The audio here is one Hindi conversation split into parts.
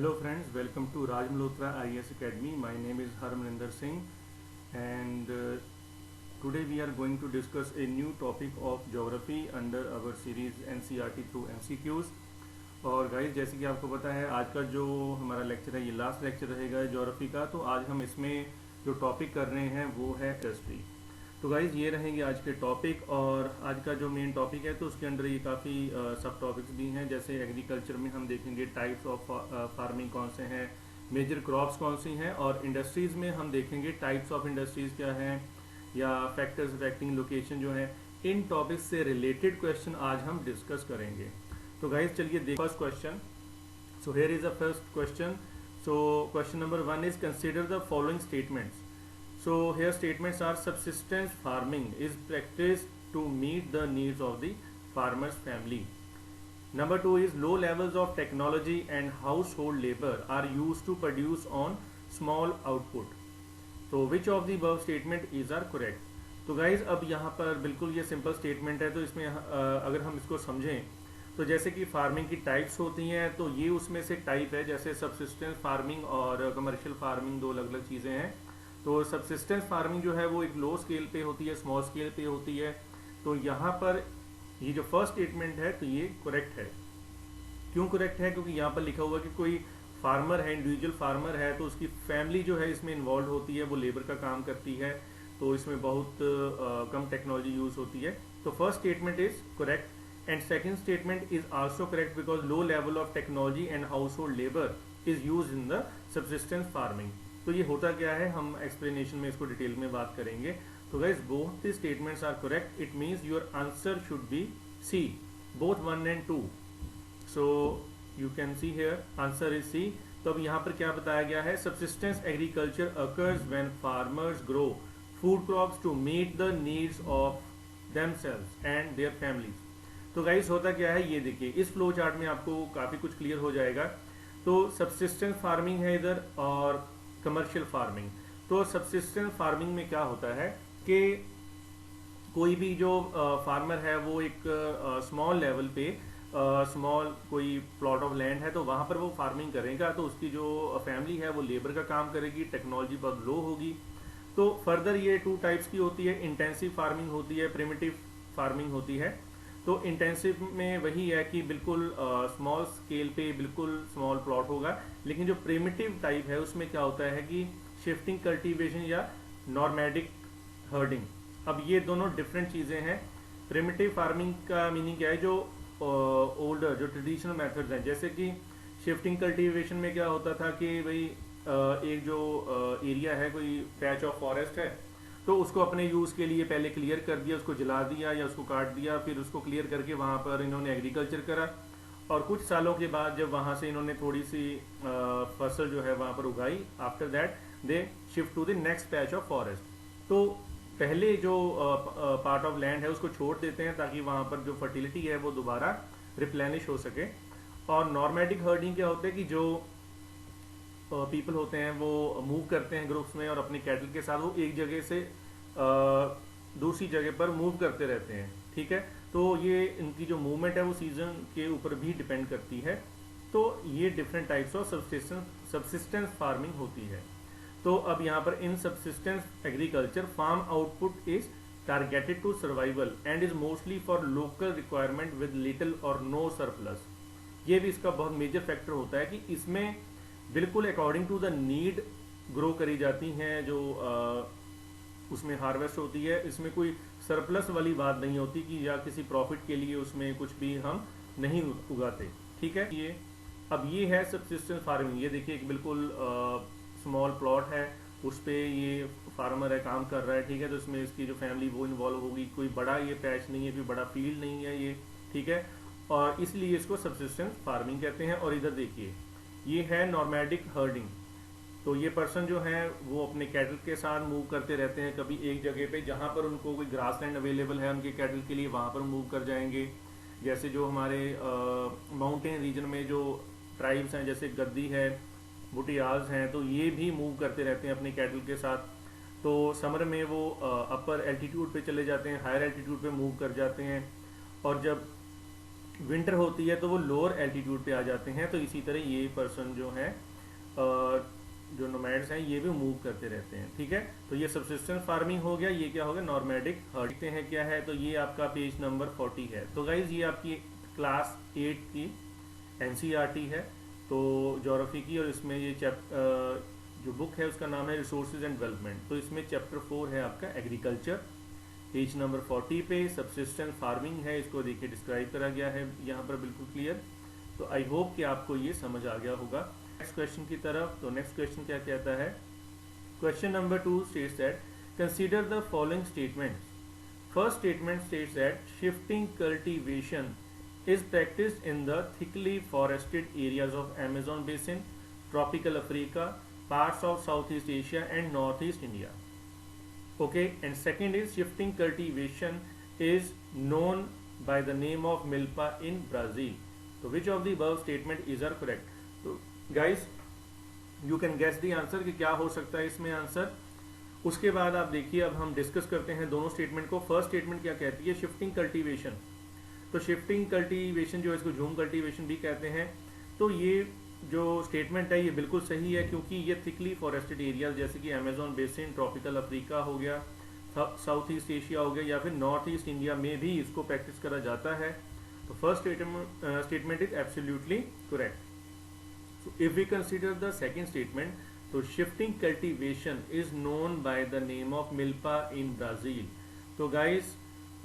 Hello friends, welcome to Raj Malhotra IAS Academy. My name is Harmaninder Singh and today we are going to discuss a new topic of geography under our series NCERT through MCQs. और गाइस जैसे कि आपको पता है आज का जो हमारा लेक्चर है ये लास्ट लेक्चर रहेगा ज्योग्राफी का। तो आज हम इसमें जो टॉपिक कर रहे हैं वो है इंडस्ट्री। तो गाइज ये रहेंगे आज के टॉपिक और आज का जो मेन टॉपिक है तो उसके अंदर ये काफ़ी सब टॉपिक्स भी हैं। जैसे एग्रीकल्चर में हम देखेंगे टाइप्स ऑफ फार्मिंग कौन से हैं, मेजर क्रॉप्स कौन सी हैं, और इंडस्ट्रीज़ में हम देखेंगे टाइप्स ऑफ इंडस्ट्रीज़ क्या हैं या फैक्टर्स अफेक्टिंग लोकेशन जो है। इन टॉपिक्स से रिलेटेड क्वेश्चन आज हम डिस्कस करेंगे। तो गाइज चलिए देख first question. So here is the first question. So question number 1 is consider the following statements. So here statements are subsistence farming is practiced to meet the needs of the farmer's family. Number 2 is low levels of technology and household labor are used to produce on small output. So which of the above statement is are correct? तो guys अब यहाँ पर बिल्कुल ये सिंपल स्टेटमेंट है। तो इसमें अगर हम इसको समझें तो जैसे कि फार्मिंग की टाइप्स होती हैं तो ये उसमें से टाइप है। जैसे सबसिस्टेंस फार्मिंग और कमर्शियल फार्मिंग दो अलग अलग चीज़ें हैं। तो सबसिस्टेंस फार्मिंग जो है वो एक लो स्केल पे होती है, स्मॉल स्केल पे होती है। तो यहाँ पर ये जो फर्स्ट स्टेटमेंट है तो ये करेक्ट है। क्यों करेक्ट है? क्योंकि यहाँ पर लिखा हुआ है कि कोई फार्मर है, इंडिविजुअल फार्मर है, तो उसकी फैमिली जो है इसमें इन्वॉल्व होती है, वो लेबर का काम करती है, तो इसमें बहुत कम टेक्नोलॉजी यूज होती है। तो first statement is correct and second statement is also correct because low level of technology and house hold labour is use in the subsistence farming. तो ये होता क्या है, हम एक्सप्लेनेशन में इसको डिटेल में बात करेंगे। तो guys both the statements are correct. It means your answer should be C, both 1 and 2। So you can see here answer is C. तो अब यहाँ पर क्या बताया गया है, subsistence agriculture occurs when farmers grow food crops to meet the needs of themselves and their families. तो गाइस होता क्या है ये देखिए, इस फ्लो चार्ट में आपको काफी कुछ क्लियर हो जाएगा। तो सबसिस्टेंस फार्मिंग है इधर और कमर्शियल फार्मिंग। तो सबसिस्टेंस फार्मिंग में क्या होता है कि कोई भी जो फार्मर है वो एक स्मॉल लेवल पे स्मॉल कोई प्लॉट ऑफ लैंड है तो वहां पर वो फार्मिंग करेगा। तो उसकी जो फैमिली है वो लेबर का काम करेगी, टेक्नोलॉजी बहुत लो होगी। तो फर्दर ये 2 टाइप्स की होती है, इंटेंसिव फार्मिंग होती है, प्रिमिटिव फार्मिंग होती है। तो इंटेंसिव में वही है कि बिल्कुल स्मॉल स्केल पे बिल्कुल स्मॉल प्लॉट होगा, लेकिन जो प्रिमिटिव टाइप है उसमें क्या होता है कि शिफ्टिंग कल्टीवेशन या नॉर्मेडिक हर्डिंग। अब ये दोनों डिफरेंट चीज़ें हैं। प्रिमिटिव फार्मिंग का मीनिंग क्या है, जो ओल्डर जो ट्रेडिशनल मेथड्स हैं, जैसे कि शिफ्टिंग कल्टीवेशन में क्या होता था कि भाई एक जो एरिया है, कोई पैच ऑफ फॉरेस्ट है, तो उसको अपने यूज़ के लिए पहले क्लियर कर दिया, उसको जला दिया या उसको काट दिया, फिर उसको क्लियर करके वहाँ पर इन्होंने एग्रीकल्चर करा। और कुछ सालों के बाद जब वहाँ से इन्होंने थोड़ी सी फसल जो है वहाँ पर उगाई, after that they shift to the next patch of forest. तो पहले जो पार्ट ऑफ लैंड है उसको छोड़ देते हैं ताकि वहाँ पर जो फर्टिलिटी है वो दोबारा रिप्लेनिश हो सके। और नॉर्मेडिक हर्डिंग क्या होता है कि जो पीपल होते हैं वो मूव करते हैं ग्रुप्स में और अपने कैटल के साथ वो एक जगह से दूसरी जगह पर मूव करते रहते हैं। ठीक है, तो ये इनकी जो मूवमेंट है वो सीजन के ऊपर भी डिपेंड करती है। तो ये different types of subsistence farming होती है। तो अब यहाँ पर in subsistence agriculture farm output is targeted to survival and is mostly for local requirement with little or no surplus. ये भी इसका बहुत मेजर फैक्टर होता है कि इसमें बिल्कुल according to the need grow करी जाती हैं, जो उसमें हार्वेस्ट होती है। इसमें कोई सरप्लस वाली बात नहीं होती कि या किसी प्रॉफिट के लिए उसमें कुछ भी हम नहीं उगाते। ठीक है, ये अब ये है सबसिस्टेंस फार्मिंग। ये देखिए एक बिल्कुल स्मॉल प्लॉट है, उस पर ये फार्मर है, काम कर रहा है। ठीक है, तो इसमें इसकी जो फैमिली वो इन्वॉल्व होगी। कोई बड़ा ये पैच नहीं है, कोई बड़ा फील्ड नहीं है ये। ठीक है, और इसलिए इसको सबसिस्टेंस फार्मिंग कहते हैं। और इधर देखिए ये है नॉर्मेडिक हर्डिंग। तो ये पर्सन जो है वो अपने कैटल के साथ मूव करते रहते हैं, कभी एक जगह पे जहाँ पर उनको कोई ग्रास लैंड अवेलेबल है उनके कैटल के लिए वहाँ पर मूव कर जाएंगे। जैसे जो हमारे माउंटेन रीजन में जो ट्राइब्स हैं, जैसे गद्दी है, बुटियाल्स हैं, तो ये भी मूव करते रहते हैं अपने कैटल के साथ। तो समर में वो अपर एल्टीट्यूड पे चले जाते हैं, हायर एल्टीट्यूड पे मूव कर जाते हैं। और जब विंटर होती है तो वो लोअर एल्टीट्यूड पे आ जाते हैं। तो इसी तरह ये पर्सन जो है जो नोमैड्स हैं ये भी मूव करते रहते हैं। ठीक है, तो ये सबसिस्टेंस फार्मिंग हो गया। ये क्या हो गया, नॉर्मेडिक हर्ड। देखते हैं क्या है, तो ये आपका पेज नंबर 40 है। तो गाइज ये आपकी क्लास 8 की एनसीईआरटी है, तो ज्योग्राफी की, और इसमें ये जो बुक है उसका नाम है रिसोर्सेज एंड डेवलपमेंट। तो इसमें चैप्टर 4 है आपका एग्रीकल्चर। पेज नंबर 40 पे सबसिस्टेंस फार्मिंग है, इसको देखिए डिस्क्राइब करा गया है यहाँ पर बिल्कुल क्लियर। तो आई होप कि आपको ये समझ आ गया होगा। नेक्स्ट क्वेश्चन की तरफ। तो नेक्स्ट क्वेश्चन क्या कहता है, question number 2 states that consider the following statements. First statement states that shifting cultivation is practiced in the thickly forested areas of Amazon basin, tropical Africa, parts of Southeast Asia and Northeast India. Okay, and second is shifting cultivation is known by the name of milpa in Brazil. So which of the above statement is are correct? So guys, you can guess the answer कि क्या हो सकता है इसमें आंसर। उसके बाद आप देखिए, अब हम डिस्कस करते हैं दोनों स्टेटमेंट को। फर्स्ट स्टेटमेंट क्या कहती है, शिफ्टिंग कल्टीवेशन। तो शिफ्टिंग कल्टीवेशन जो है इसको झूम कल्टीवेशन भी कहते हैं। तो ये जो स्टेटमेंट है ये बिल्कुल सही है, क्योंकि ये थिकली फॉरेस्टेड एरियाज जैसे कि अमेजोन बेसिन, ट्रॉपिकल अफ्रीका हो गया, साउथ ईस्ट एशिया हो गया, या फिर नॉर्थ ईस्ट इंडिया में भी इसको प्रैक्टिस करा जाता है। तो first statement is absolutely correct. So if we consider the second statement, तो shifting cultivation is known by the name of milpa in Brazil. तो गाइस,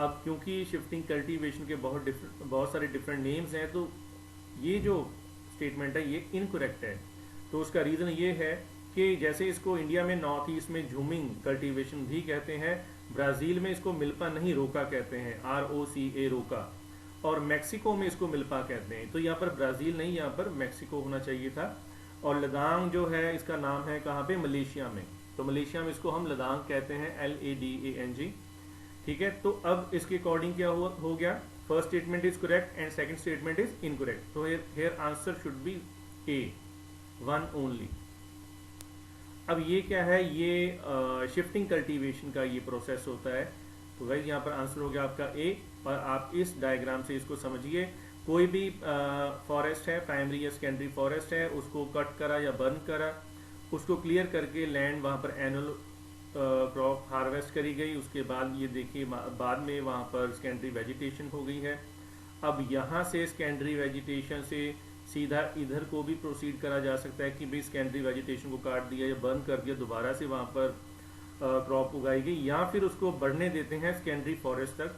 अब क्योंकि शिफ्टिंग कल्टीवेशन के बहुत सारे डिफरेंट नेम्स हैं, तो ये जो स्टेटमेंट है ये इनकरेक्ट है। तो उसका रीज़न ये है कि जैसे इसको इंडिया में नॉर्थ ईस्ट में झूमिंग कल्टीवेशन भी कहते हैं, ब्राज़ील में इसको मिल्पा नहीं रोका कहते हैं, ROCA रोका, और मैक्सिको में इसको मिल्पा कहते हैं। तो यहाँ पर ब्राज़ील नहीं, यहाँ पर मैक्सिको होना चाहिए था। और लदांग जो है इसका नाम है कहाँ पे, मलेशिया में। तो मलेशिया में इसको हम लदांग कहते हैं, LADANG। ठीक है, तो अब इसके अकॉर्डिंग क्या हो गया, first statement is correct and second statement is incorrect. तो here answer should be A, 1 only. अब ये क्या है, ये शिफ्टिंग कल्टीवेशन का ये प्रोसेस होता है। तो गाइस यहाँ पर आंसर हो गया आपका A। और आप इस डायग्राम से इसको समझिए, कोई भी फॉरेस्ट है, प्राइमरी या सेकेंडरी फॉरेस्ट है, उसको कट करा या बर्न करा, उसको क्लियर करके लैंड वहाँ पर एनुअल क्रॉप हार्वेस्ट करी गई। उसके बाद ये देखिए बाद में वहाँ पर सेकेंडरी वेजिटेशन हो गई है। अब यहाँ से सेकेंडरी वेजिटेशन से सीधा इधर को भी प्रोसीड करा जा सकता है कि भाई सेकेंडरी वेजिटेशन को काट दिया या बर्न कर दिया, दोबारा से वहाँ पर क्रॉप उगाई गई, या फिर उसको बढ़ने देते हैं सेकेंडरी फॉरेस्ट तक।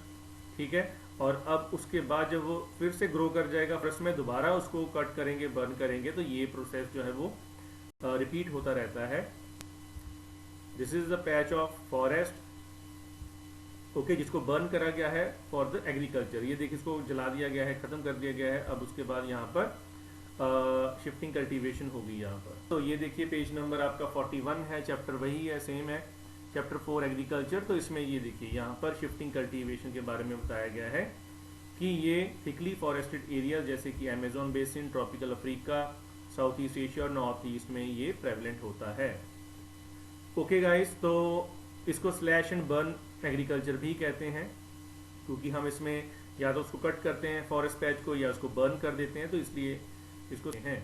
ठीक है, और अब उसके बाद जब वो फिर से ग्रो कर जाएगा, फर्स्ट में दोबारा उसको कट करेंगे, बर्न करेंगे। तो ये प्रोसेस जो है वो रिपीट होता रहता है। This is the patch of forest, okay, जिसको बर्न करा गया है फॉर द एग्रीकल्चर। ये देखिए इसको जला दिया गया है, खत्म कर दिया गया है। अब उसके बाद यहाँ पर शिफ्टिंग कल्टीवेशन होगी यहाँ पर। तो ये देखिए पेज नंबर आपका 41 है, चैप्टर वही है, सेम है, चैप्टर 4 एग्रीकल्चर। तो इसमें ये देखिए यहाँ पर शिफ्टिंग कल्टीवेशन के बारे में बताया गया है कि ये थिकली फॉरेस्टेड एरिया जैसे कि Amazon basin, tropical Africa, south east Asia और नॉर्थ ईस्ट में ये प्रेवलेंट होता है। ओके गाइस, तो इसको स्लैश एंड बर्न एग्रीकल्चर भी कहते हैं, क्योंकि हम इसमें या तो उसको कट करते हैं फॉरेस्ट पैच को, या उसको बर्न कर देते हैं, तो इसलिए इसको हैं।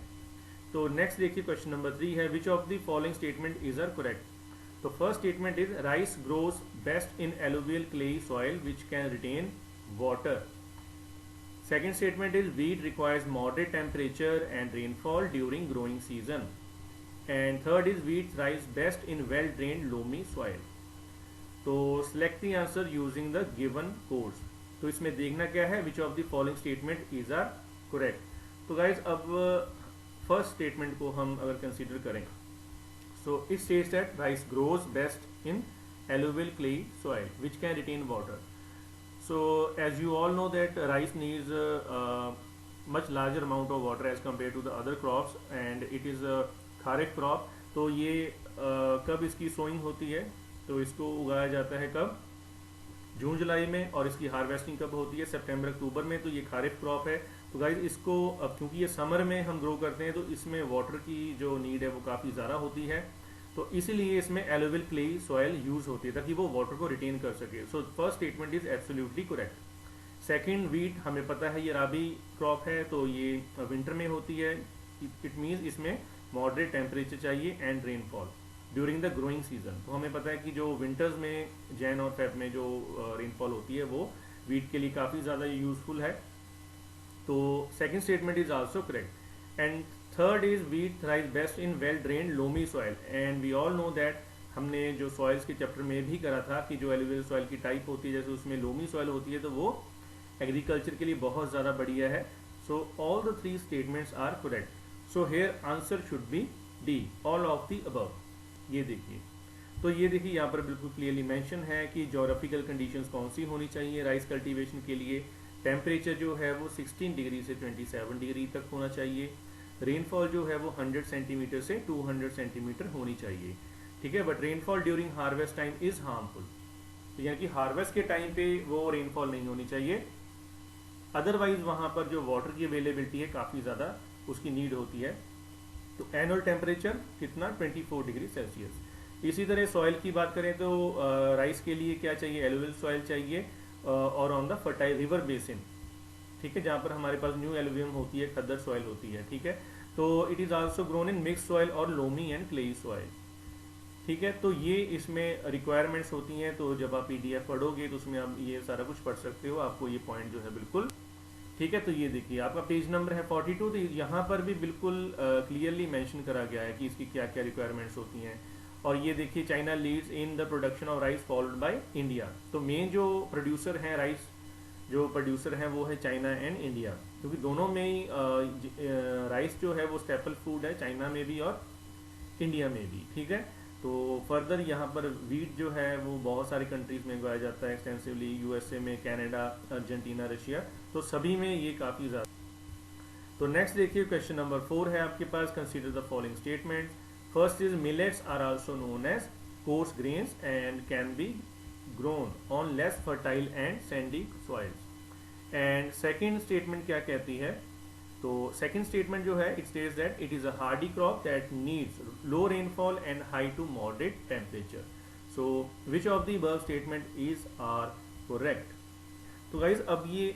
तो नेक्स्ट देखिए क्वेश्चन नंबर 3 है, which of the following statement is are correct. तो first statement is rice grows best in alluvial clayey soil which can retain water. Second statement is wheat requires moderate temperature and rainfall during growing season. And third is wheat thrives best in well-drained loamy soil. तो select the answer using the given codes. तो इसमें देखना क्या है, which of the following statement is are correct. तो guys अब first statement को हम अगर consider करें, so it states that rice grows best in alluvial clay soil which can retain water. So as you all know that rice needs much larger amount of water as compared to the other crops and it is a kharif crop. तो ये कब इसकी सोइंग होती है, तो इसको उगाया जाता है कब, जून जुलाई में, और इसकी हार्वेस्टिंग कब होती है, सितंबर अक्टूबर में। तो ये खारिफ क्रॉप है। तो गाइज इसको अब क्योंकि ये समर में हम ग्रो करते हैं, तो इसमें वाटर की जो नीड है वो काफ़ी ज़्यादा होती है, तो इसीलिए इसमें एलोविल क्लेई सॉइल यूज होती है ताकि वो वाटर को रिटेन कर सके। So first statement is absolutely correct. Second wheat हमें पता है ये राबी क्रॉप है, तो ये विंटर में होती है। इट मीन्स इसमें मॉडरेट टेम्परेचर चाहिए and rainfall during the growing season. तो हमें पता है कि जो विंटर्स में जैन और फेब में जो रेनफॉल होती है वो वीट के लिए काफ़ी ज़्यादा यूजफुल है। तो second statement is also correct. And third is wheat thrive best in well drained loamy soil. And we all know that हमने जो सॉइल्स के चैप्टर में भी करा था कि जो एलुवियल सॉइल की टाइप होती है, जैसे उसमें लोमी सॉइल होती है, तो वो एग्रीकल्चर के लिए बहुत ज़्यादा बढ़िया है। So all the three statements are correct. So here answer should be D, all of the above. ये देखिए, तो ये देखिए यहाँ पर बिल्कुल क्लियरली मेंशन है कि जोग्राफिकल कंडीशंस कौन सी होनी चाहिए राइस कल्टीवेशन के लिए। टेम्परेचर जो है वो 16 डिग्री से 27 डिग्री तक होना चाहिए। रेनफॉल जो है वो 100 सेंटीमीटर से 200 सेंटीमीटर होनी चाहिए, ठीक है। But rainfall during harvest time is harmful, तो यानी कि हार्वेस्ट के टाइम पे वो रेनफॉल नहीं होनी चाहिए। अदरवाइज वहाँ पर जो वाटर की अवेलेबिलिटी है काफ़ी ज़्यादा उसकी नीड होती है। तो एनुअल टेम्परेचर कितना, 24 डिग्री सेल्सियस। इसी तरह सॉइल की बात करें तो राइस के लिए क्या चाहिए, एलुवियल सॉइल चाहिए और on the fertile river basin, ठीक है, जहाँ पर हमारे पास न्यू एलुवियम होती है, खद्दर सॉइल होती है, ठीक है। तो it is also grown in mix soil और लोमी एंड क्लेई सॉइल, ठीक है। तो ये इसमें रिक्वायरमेंट्स होती हैं। तो जब आप पीडीएफ पढ़ोगे तो उसमें आप ये सारा कुछ पढ़ सकते हो, आपको ये पॉइंट जो है बिल्कुल ठीक है। तो ये देखिए आपका पेज नंबर है 42, तो यहाँ पर भी बिल्कुल क्लियरली मेंशन करा गया है कि इसकी क्या क्या रिक्वायरमेंट्स होती हैं। और ये देखिए China leads in the production of rice followed by India. तो मेन जो प्रोड्यूसर हैं राइस, जो प्रोड्यूसर हैं वो है चाइना एंड इंडिया, क्योंकि दोनों में ही राइस जो है वो स्टेपल फूड है, चाइना में भी और इंडिया में भी, ठीक है। तो फर्दर यहाँ पर वीट जो है वो बहुत सारी कंट्रीज में उगाया जाता है एक्सटेंसिवली, यूएसए में, कनाडा, अर्जेंटीना, रशिया, तो सभी में ये काफ़ी ज़्यादा। तो नेक्स्ट देखिए क्वेश्चन नंबर 4 है आपके पास। Consider the following statement. First is millets are also known as coarse grains and can be grown on less fertile and sandy soils. And second statement क्या कहती है, तो सेकंड स्टेटमेंट जो है it states that it is a hardy crop that needs low rainfall and high to moderate temperature. So which of the above statement is are correct. तो गाइज अब ये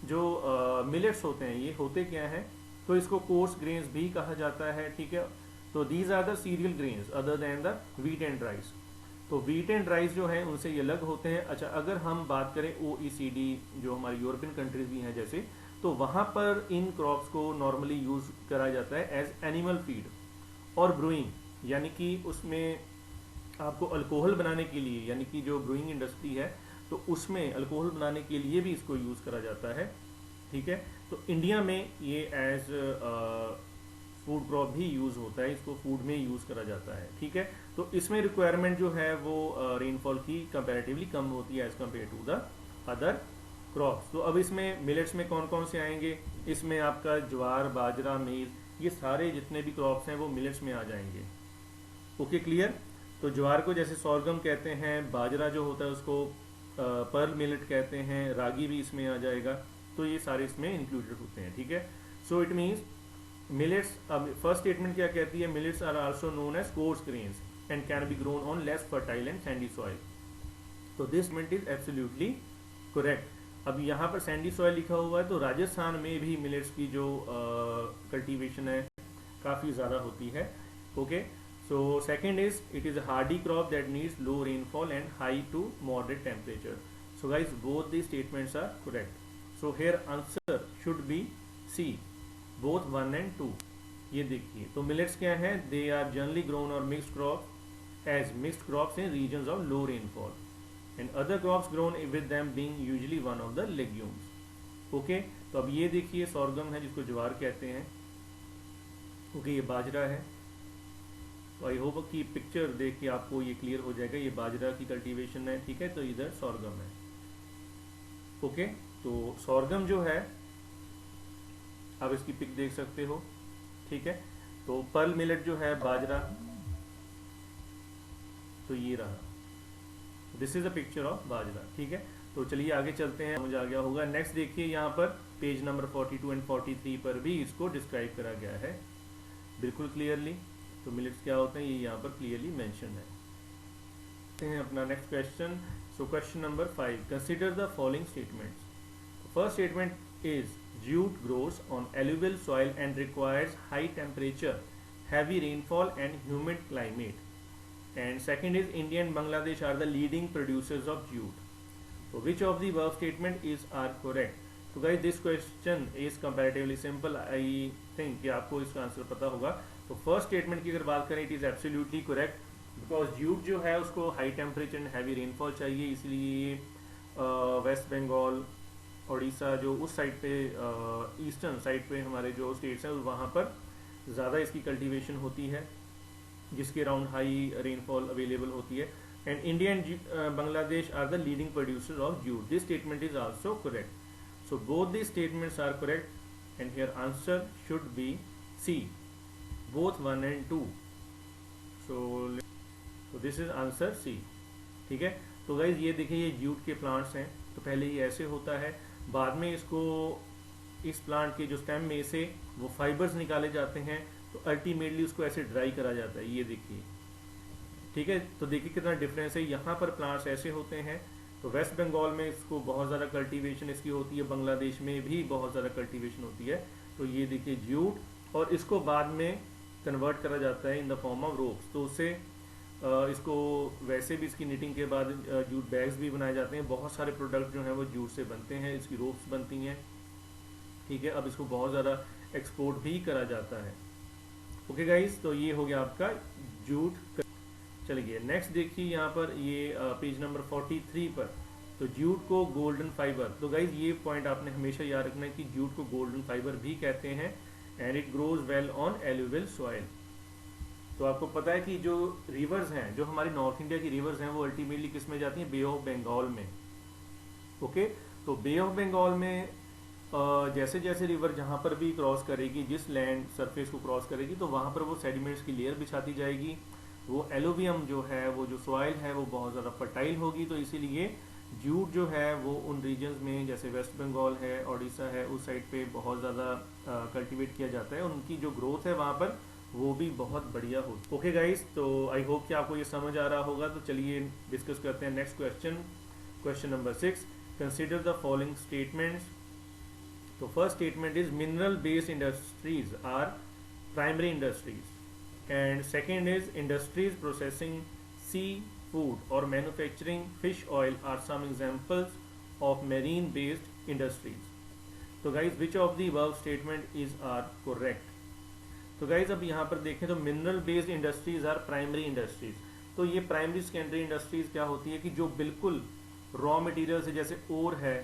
जो मिलेट्स होते हैं ये होते क्या हैं, तो इसको कोर्स ग्रेन्स भी कहा जाता है, ठीक है। तो these are the cereal grains other than the wheat and rice. तो व्हीट एंड राइस जो है उनसे ये अलग होते हैं। अच्छा, अगर हम बात करें OECD जो हमारी यूरोपियन कंट्रीज भी हैं जैसे, तो वहाँ पर इन क्रॉप्स को नॉर्मली यूज करा जाता है एज एनिमल फीड और ब्रूइंग, यानी कि उसमें आपको अल्कोहल बनाने के लिए, यानी कि जो ब्रूइंग इंडस्ट्री है तो उसमें अल्कोहल बनाने के लिए भी इसको यूज़ करा जाता है, ठीक है। तो इंडिया में ये एज फूड क्रॉप भी यूज़ होता है, इसको फूड में यूज़ करा जाता है, ठीक है। तो इसमें रिक्वायरमेंट जो है वो रेनफॉल की कंपैरेटिवली कम होती है as compare to the other crops. तो अब इसमें मिलेट्स में कौन कौन से आएंगे, इसमें आपका ज्वार, बाजरा, मेज, ये सारे जितने भी क्रॉप्स हैं वो मिलेट्स में आ जाएंगे। Okay, clear. तो ज्वार को जैसे सॉर्गम कहते हैं, बाजरा जो होता है उसको पर्ल मिलेट कहते हैं, रागी भी इसमें आ जाएगा, तो ये सारे इसमें इंक्लूडेड होते हैं, ठीक है। सो इट मीन्स मिलेट्स, अब फर्स्ट स्टेटमेंट क्या कहती है, millets are also known as coarse grains and can be grown on less fertile and sandy soil. तो this statement is absolutely correct. अब यहाँ पर सैंडी सॉइल लिखा हुआ है, तो राजस्थान में भी मिलेट्स की जो कल्टीवेशन है काफ़ी ज़्यादा होती है, okay. So second is it is a hardy crop that needs low rainfall and high to moderate temperature. So guys both the statements are correct. So here answer should be C, both 1 and 2। ये देखिए, तो मिलेट्स क्या है, दे आर जनरली ग्रोन और mixed crop as mixed crops in regions of low rainfall and other crops grown with them being usually one of the legumes, okay। तो अब ये देखिए सॉर्गम है जिसको ज्वार कहते हैं, ओके, ये बाजरा है। तो आई होप कि पिक्चर देख के आपको ये क्लियर हो जाएगा, ये बाजरा की कल्टीवेशन है, ठीक है। तो इधर सॉर्गम है, ओके। तो सॉर्गम जो है आप इसकी पिक देख सकते हो, ठीक है। तो पर्ल मिलेट जो है बाजरा, तो ये रहा, this is a picture of bajra, ठीक है। तो चलिए आगे चलते हैं, मुझे आ गया होगा। नेक्स्ट देखिए यहाँ पर पेज नंबर 42 एंड 43 पर भी इसको डिस्क्राइब करा गया है बिल्कुल क्लियरली। तो मिलेट्स क्या होते हैं ये यहाँ पर क्लियरली मेंशन है। अपना next question. So question number 5, consider the following statements. First statement is jute grows on alluvial soil and requires high temperature, heavy rainfall and humid climate. And second is India and Bangladesh are the leading producers of jute. So which of the above statement is are correct? तो guys this question is comparatively simple. I think कि आपको इसका आंसर पता होगा. तो फर्स्ट स्टेटमेंट की अगर बात करें it is absolutely correct, because jute जो है उसको high temperature and heavy rainfall चाहिए, इसलिए वेस्ट बंगाल उड़ीसा जो उस साइड पे ईस्टर्न साइड पे हमारे जो स्टेट्स हैं वहाँ पर ज़्यादा इसकी कल्टीवेशन होती है, जिसके अराउंड हाई रेनफॉल अवेलेबल होती है. And India and Bangladesh are the leading producer of jute. This statement is also correct. So both these statements are correct, and here answer should be C, both 1 and 2. So this is answer C. ठीक है. तो गाइज ये देखिए ये जूट के प्लांट्स हैं. तो पहले ये ऐसे होता है, बाद में इसको इस प्लांट के जो स्टेम में से वो फाइबर्स निकाले जाते हैं, तो अल्टीमेटली उसको ऐसे ड्राई करा जाता है. ये देखिए, ठीक है. तो देखिए कितना डिफरेंस है. यहाँ पर प्लांट्स ऐसे होते हैं, तो वेस्ट बंगाल में इसको बहुत ज़्यादा कल्टीवेशन इसकी होती है, बांग्लादेश में भी बहुत ज़्यादा कल्टीवेशन होती है. तो ये देखिए जूट, और इसको बाद में कन्वर्ट करा जाता है in the form of ropes. तो उससे इसको वैसे भी इसकी निटिंग के बाद जूट बैग्स भी बनाए जाते हैं. बहुत सारे प्रोडक्ट जो हैं वो जूट से बनते हैं, इसकी रोप्स बनती हैं. ठीक है. अब इसको बहुत ज़्यादा एक्सपोर्ट भी करा जाता है. ओके गाइज, तो ये हो गया आपका जूट. चलिए नेक्स्ट देखिए यहाँ पर ये पेज नंबर 43 पर. तो जूट को गोल्डन फाइबर. तो गाइज ये पॉइंट आपने हमेशा याद रखना है कि जूट को गोल्डन फाइबर भी कहते हैं, and it grows well on alluvial soil. तो आपको पता है कि जो रिवर्स हैं, जो हमारी नॉर्थ इंडिया की रिवर्स हैं, वो अल्टीमेटली किस में जाती हैं? बे ऑफ बंगाल में. ओके. तो बे ऑफ बंगाल में जैसे जैसे रिवर जहाँ पर भी क्रॉस करेगी, जिस लैंड सरफेस को क्रॉस करेगी, तो वहाँ पर वो सेडिमेंट्स की लेयर बिछाती जाएगी. वो एलोवियम जो है, वो जो सॉइल है वो बहुत ज़्यादा फर्टाइल होगी. तो इसीलिए जूट जो है वो उन रीजन्स में जैसे वेस्ट बंगाल है, उड़ीसा है, उस साइड पे बहुत ज़्यादा कल्टीवेट किया जाता है. उनकी जो ग्रोथ है वहाँ पर वो भी बहुत बढ़िया हो. ओके गाइस, तो आई होप कि आपको ये समझ आ रहा होगा. तो चलिए डिस्कस करते हैं next question. Question number 6, consider the following statements. तो first statement is mineral based industries are primary industries, and second is industries processing seafood or manufacturing fish oil are some examples of marine based industries. तो guys which of the above statement is are correct? तो guys अब यहाँ पर देखें तो mineral based industries are primary industries. तो ये प्राइमरी सेकेंडरी इंडस्ट्रीज क्या होती है कि जो बिल्कुल रॉ मटेरियल से, जैसे ओर है,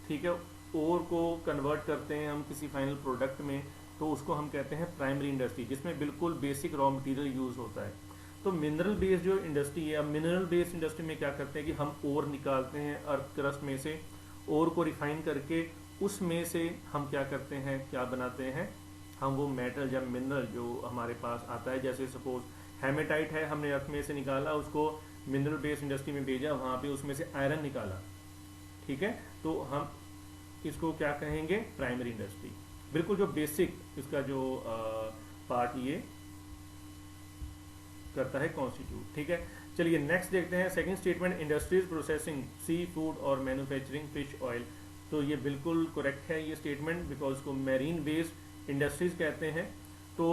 ठीक है, ओर को कन्वर्ट करते हैं हम किसी फाइनल प्रोडक्ट में, तो उसको हम कहते हैं प्राइमरी इंडस्ट्री, जिसमें बिल्कुल बेसिक रॉ मटेरियल यूज़ होता है. तो मिनरल बेस्ड जो इंडस्ट्री है, अब मिनरल बेस्ड इंडस्ट्री में क्या करते हैं कि हम ओर निकालते हैं अर्थ क्रस्ट में से, ओर को रिफाइन करके उसमें से हम क्या करते हैं, क्या बनाते हैं, हम वो मेटल या मिनरल जो हमारे पास आता है, जैसे सपोज हेमेटाइट है, हमने अर्थ में से निकाला, उसको मिनरल बेस्ड इंडस्ट्री में भेजा, वहाँ पे उसमें से आयरन निकाला. ठीक है. तो हम इसको क्या कहेंगे? Primary industry. बिल्कुल जो बेसिक इसका जो पार्ट ये करता है कॉन्स्टिट्यूट. ठीक है. चलिए नेक्स्ट देखते हैं second statement, industries processing sea food और मैन्युफैक्चरिंग फिश ऑयल. तो ये बिल्कुल करेक्ट है ये स्टेटमेंट, बिकॉज इसको मैरीन बेस्ड इंडस्ट्रीज कहते हैं. तो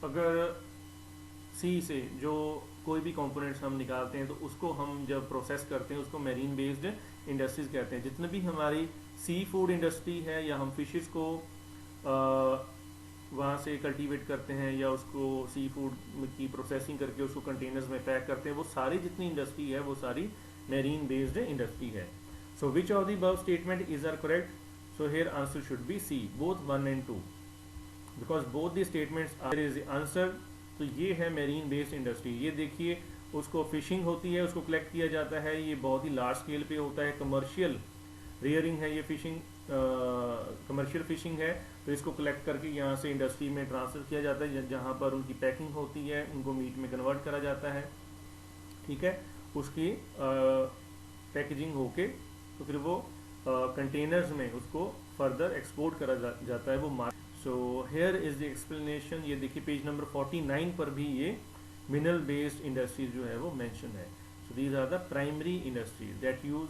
अगर सी से जो कोई भी कंपोनेंट्स हम निकालते हैं, तो उसको हम जब प्रोसेस करते हैं उसको मैरीन बेस्ड इंडस्ट्रीज कहते हैं. जितने भी हमारी सी फूड इंडस्ट्री है, या हम फिशेस को वहाँ से कल्टीवेट करते हैं, या उसको सी फूड की प्रोसेसिंग करके उसको कंटेनर्स में पैक करते हैं, वो सारी जितनी इंडस्ट्री है वो सारी मैरीन बेस्ड इंडस्ट्री है. So which of the above statement is are correct? So here answer should be C, both 1 and 2, because both the statements are is the answer. तो ये है मैरीन बेस्ड इंडस्ट्री. ये देखिए उसको फिशिंग होती है, उसको कलेक्ट किया जाता है, ये बहुत ही लार्ज स्केल पे होता है, कमर्शियल रेयरिंग है ये फिशिंग, कमर्शियल फिशिंग है. तो इसको कलेक्ट करके यहाँ से इंडस्ट्री में ट्रांसफ़र किया जाता है, जहाँ पर उनकी पैकिंग होती है, उनको मीट में कन्वर्ट करा जाता है. ठीक है. उसकी पैकेजिंग होके तो फिर वो कंटेनर्स में उसको फर्दर एक्सपोर्ट करा जाता है वो. So here is the explanation. ये देखिए पेज नंबर 49 पर भी ये मिनरल बेस्ड इंडस्ट्रीज जो है वो मेंशन है. So these are the primary industries that use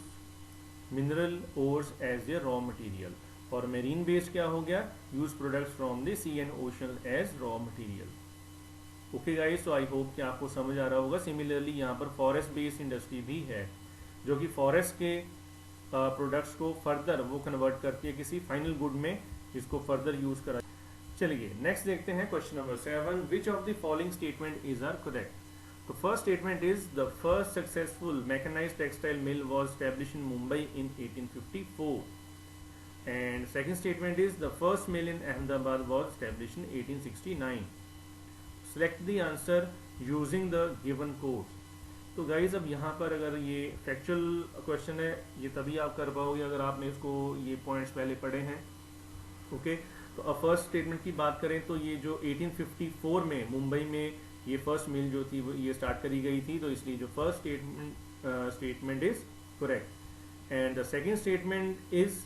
mineral ores as their raw material. और मेरीन बेस्ड क्या हो गया, use products from the sea and ocean as raw material. Okay guys, so I hope कि आपको समझ आ रहा होगा। सिमिलरली यहाँ पर फॉरेस्ट बेस्ड इंडस्ट्री भी है, जो कि फॉरेस्ट के प्रोडक्ट्स को फर्दर वो कन्वर्ट करती है किसी फाइनल गुड में, जिसको फर्दर यूज करा। चलिए नेक्स्ट देखते हैं question number 7, which of the following statement is are correct. तो first statement is the first successful mechanised textile mill was established in Mumbai in 1854 and second statement is the first mill in Ahmedabad was established in 1869। Select the answer using the given code. तो गाइज अब यहाँ पर अगर ये फैक्चुअल क्वेश्चन है, ये तभी आप कर पाओगे अगर आपने इसको ये पॉइंट्स पहले पढ़े हैं। ओके, तो अब फर्स्ट स्टेटमेंट की बात करें तो ये जो 1854 में मुंबई में ये फर्स्ट मिल जो थी वो ये स्टार्ट करी गई थी, तो इसलिए जो first statement is correct and the second statement is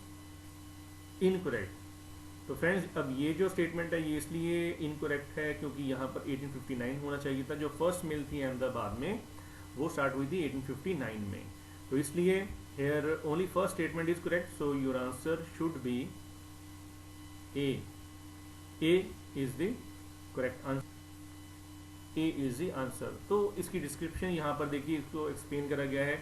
incorrect. तो फ्रेंड्स अब ये जो स्टेटमेंट है ये इसलिए इनकरेक्ट है क्योंकि यहाँ पर 1859 होना चाहिए था। जो फर्स्ट मिल थी अहमदाबाद में वो स्टार्ट हुई थी 1859 में, तो इसलिए here only first statement is correct, so your answer should B A. A is the correct answer, A is the answer. तो इसकी डिस्क्रिप्शन यहाँ पर देखिए, इसको एक्सप्लेन करा गया है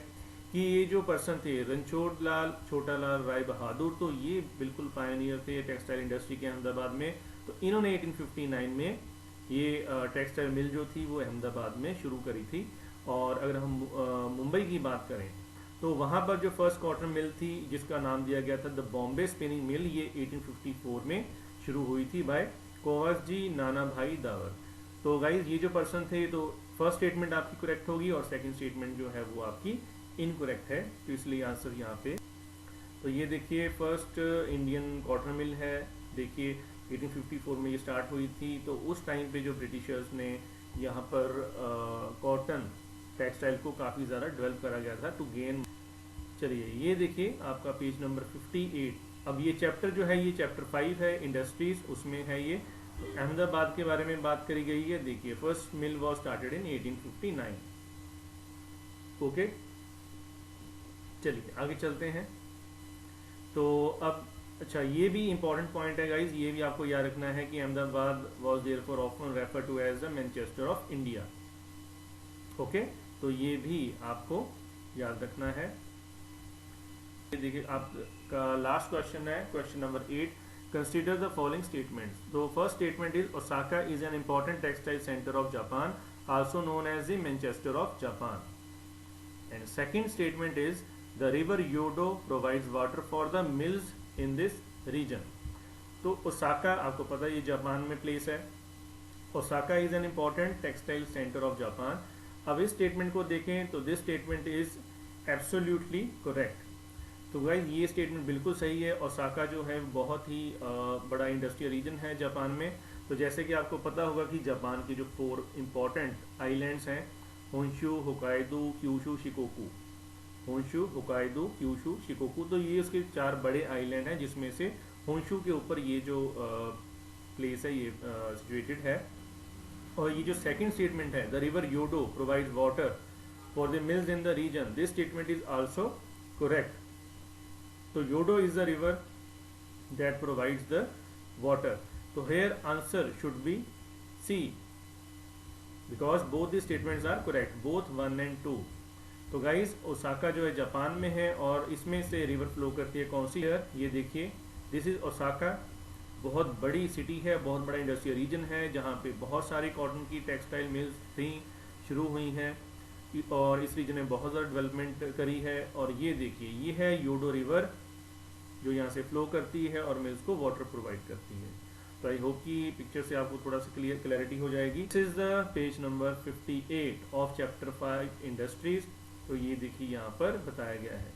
कि ये जो पर्सन थे रणछोड़ लाल छोटालाल राय बहादुर, तो ये बिल्कुल पायनियर थे टेक्सटाइल इंडस्ट्री के अहमदाबाद में। तो इन्होंने 1859 में ये टेक्सटाइल मिल जो थी वो अहमदाबाद में शुरू करी थी। और अगर हम मुंबई की बात करें तो वहाँ पर जो फर्स्ट कॉटन मिल थी जिसका नाम दिया गया था द बॉम्बे स्पिनिंग मिल, ये 1854 में शुरू हुई थी बाय कोवास जी नाना भाई दावर। तो गाइज ये जो पर्सन थे, तो फर्स्ट स्टेटमेंट आपकी करेक्ट होगी और सेकंड स्टेटमेंट जो है वो आपकी इनकरेक्ट है, तो इसलिए आंसर यहाँ पे। तो ये देखिए फर्स्ट इंडियन कॉटन मिल है, देखिए 1854 में ये स्टार्ट हुई थी। तो उस टाइम पे जो ब्रिटिशर्स ने यहाँ पर कॉटन टेक्सटाइल को काफ़ी ज़्यादा डेवलप करा गया था टू गेन। चलिए ये देखिए आपका पेज नंबर 58। अब ये चैप्टर जो है ये चैप्टर 5 है इंडस्ट्रीज, उसमें है ये। तो अहमदाबाद के बारे में बात करी गई है। देखिए first mill was started in 1859। Okay, चलिए आगे चलते हैं। तो अब अच्छा ये भी इंपॉर्टेंट पॉइंट है गाइज, ये भी आपको याद रखना है कि Ahmedabad was therefore often refer to as the Manchester of India. Okay, तो ये भी आपको याद रखना है। देखिए आपका लास्ट क्वेश्चन है question number 8, consider the following statements. तो first statement is Osaka is an important textile centre of Japan, also known as the Manchester of Japan. And second statement is the river Yodo provides water for the mills in this region. तो ओसाका आपको पता है ये जापान में प्लेस है। Osaka is an important textile centre of Japan. अब इस स्टेटमेंट को देखें तो this statement is absolutely correct. तो गाइस ये स्टेटमेंट बिल्कुल सही है। ओसाका जो है बहुत ही बड़ा इंडस्ट्रियल रीजन है जापान में। तो जैसे कि आपको पता होगा कि जापान की जो 4 इंपॉर्टेंट आइलैंड्स हैं, Honshu, Hokkaido, Kyushu, Shikoku. Honshu, Hokkaido, Kyushu, Shikoku, तो ये उसके 4 बड़े आइलैंड हैं, जिसमें से होंशु के ऊपर ये जो प्लेस है ये सिचुएटेड है। और ये जो सेकंड स्टेटमेंट है the river Yodo provides water for the mills in the region, this statement is also correct. तो Yodo is the river that provides the water. तो here answer should be C because both the statements are correct, both 1 and 2। तो गाइज ओसाका जो है जापान में है और इसमें से रिवर फ्लो करती है कौन सी है, ये देखिए दिस इज ओसाका। बहुत बड़ी सिटी है, बहुत बड़ा इंडस्ट्रियल रीजन है जहाँ पे बहुत सारी कॉटन की टेक्सटाइल मिल्स थी शुरू हुई हैं और इस रीजन में बहुत ज़्यादा डेवलपमेंट करी है। और ये देखिए ये है योडो रिवर जो यहाँ से फ्लो करती है और मिल्स को वाटर प्रोवाइड करती है। तो आई होप कि पिक्चर से आपको थोड़ा सा क्लैरिटी हो जाएगी। This is the page number 58 of chapter 5 industries. तो ये देखिए यहाँ पर बताया गया है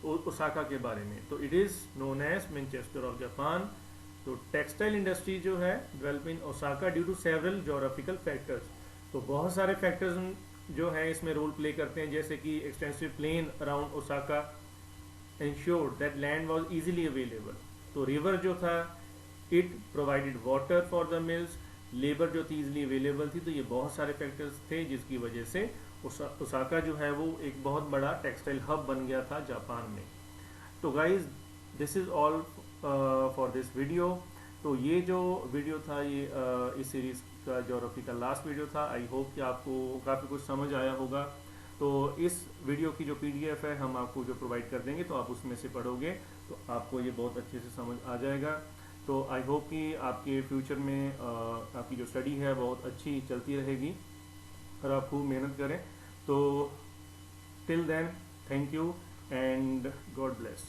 ओसाका के बारे में। तो it is known as Manchester of Japan. तो टेक्सटाइल इंडस्ट्री जो है develop in Osaka due to several geographical factors. तो बहुत सारे फैक्टर्स जो है इसमें रोल प्ले करते हैं, जैसे कि extensive plain around Osaka ensured that land was easily available। तो रिवर जो था it provided water for the mills, labour जो थी इजिली अवेलेबल थी। तो ये बहुत सारे फैक्टर्स थे जिसकी वजह से ओसाका जो है वो एक बहुत बड़ा टेक्सटाइल हब बन गया था जापान में। तो guys this is all for this video. तो ये जो वीडियो था ये इस सीरीज़ का ज्योग्राफी का लास्ट वीडियो था। आई होप कि आपको काफ़ी कुछ समझ आया होगा। तो इस वीडियो की जो पीडीएफ है हम आपको जो प्रोवाइड कर देंगे, तो आप उसमें से पढ़ोगे तो आपको ये बहुत अच्छे से समझ आ जाएगा। तो आई होप कि आपके फ्यूचर में आपकी जो स्टडी है बहुत अच्छी चलती रहेगी और आप खूब मेहनत करें। तो till then, thank you and God bless.